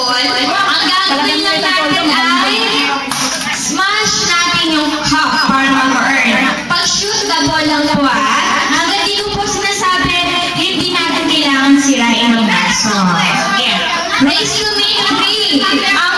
ball, ang gagawin lang natin ay smash natin yung cup para mag-earn. Pag-shoot the ball lang po hanggang di ko po sinasabi, hindi natin kailangan sirain yung baso. Yeah. Race to make 3.